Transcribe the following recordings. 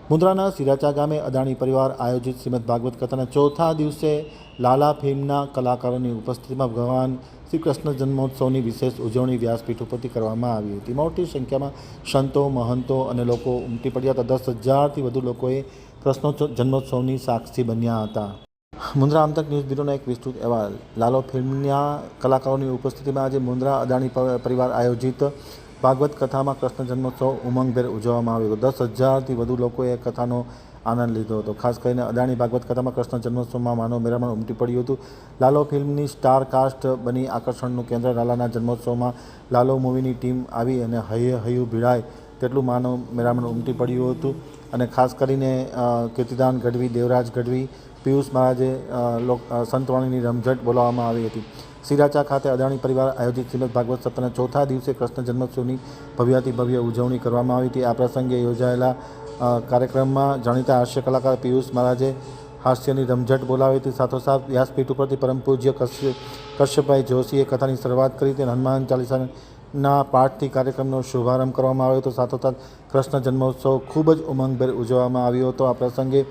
મુન્દ્રાના સિરાચા ગામે અદાણી પરિવાર આયોજિત શ્રીમદ ભાગવત કથાના ચોથા દિવસે લાલા ફિલ્મના કલાકારોની ઉપસ્થિતિમાં ભગવાન શ્રી કૃષ્ણ જન્મોત્સવની વિશેષ ઉજવણી વ્યાસપીઠ ઉપરથી કરવામાં આવી હતી. મોટી સંખ્યામાં સંતો, મહંતો અને લોકો ઉમટી પડ્યા હતા. 10,000થી વધુ લોકોએ કૃષ્ણ જન્મોત્સવની સાક્ષી બન્યા હતા. મુન્દ્રા આમતક ન્યૂઝ બ્યુરોનો એક વિસ્તૃત અહેવાલ. લાલો ફિલ્મના કલાકારોની ઉપસ્થિતિમાં આજે મુન્દ્રા અદાણી પરિવાર આયોજિત ભાગવત કથામાં કૃષ્ણ જન્મોત્સવ ઉમંગભેર ઉજવવામાં આવ્યો હતો. 10,000થી વધુ લોકોએ કથાનો આનંદ લીધો હતો. ખાસ કરીને અદાણી ભાગવત કથામાં કૃષ્ણ જન્મોત્સવમાં માનવ મેરામણ ઉમટી પડ્યું હતું. લાલો ફિલ્મની સ્ટાર કાસ્ટ બની આકર્ષણનું કેન્દ્ર. લાલાના જન્મોત્સવમાં લાલો મૂવીની ટીમ આવી અને હૈયું ભીડાય તેટલું માનવ મેરામણ ઉમટી પડ્યું હતું. અને ખાસ કરીને કીર્તિદાન ગઢવી, દેવરાજ ગઢવી, પિયુષ મહારાજે સંતવાણીની રમઝટ બોલાવવામાં આવી હતી. સિરાચા ખાતે અદાણી પરિવાર આયોજિત શ્રીમદ ભાગવત સપ્તાહના ચોથા દિવસે કૃષ્ણ જન્મોત્સવની ભવ્યાતિ ભવ્ય ઉજવણી કરવામાં આવી હતી. આ પ્રસંગે યોજાયેલા કાર્યક્રમમાં જાણીતા હાસ્ય કલાકાર પિયુષ મહારાજે હાસ્યની રમઝટ બોલાવી હતી. સાથોસાથ વ્યાસપીઠ ઉપરથી પરમ પૂજ્ય કશ્યપભાઈ જોશીએ કથાની શરૂઆત કરી હતી. હનુમાન ચાલીસાના પાઠથી કાર્યક્રમનો શુભારંભ કરવામાં આવ્યો હતો. સાથોસાથ કૃષ્ણ જન્મોત્સવ ખૂબ જ ઉમંગભેર ઉજવવામાં આવ્યો હતો. આ પ્રસંગે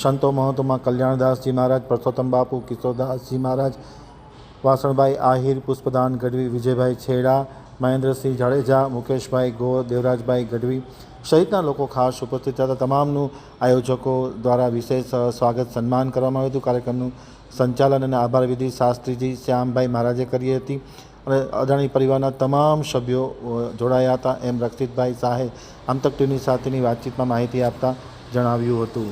સંતો મહંતોમાં કલ્યાણદાસજી મહારાજ, પરસોત્તમ બાપુ, કિશોરદાસજી મહારાજ, વાસણભાઈ આહિર, પુષ્પદાન ગઢવી, વિજયભાઈ છેડા, મહેન્દ્રસિંહ જાડેજા, મુકેશભાઈ ગોર, દેવરાજભાઈ ગઢવી સહિતના લોકો ખાસ ઉપસ્થિત હતા. તમામનું આયોજકો દ્વારા વિશેષ સ્વાગત સન્માન કરવામાં આવ્યું હતું. કાર્યક્રમનું સંચાલન અને આભાર વિધિ શાસ્ત્રીજી શ્યામભાઈ મહારાજે કરી હતી અને અદાણી પરિવારના તમામ સભ્યો જોડાયા હતા એમ રક્ષિતભાઈ શાહે આમતક ટીવીની સાથેની વાતચીતમાં માહિતી આપતા જણાવ્યું હતું.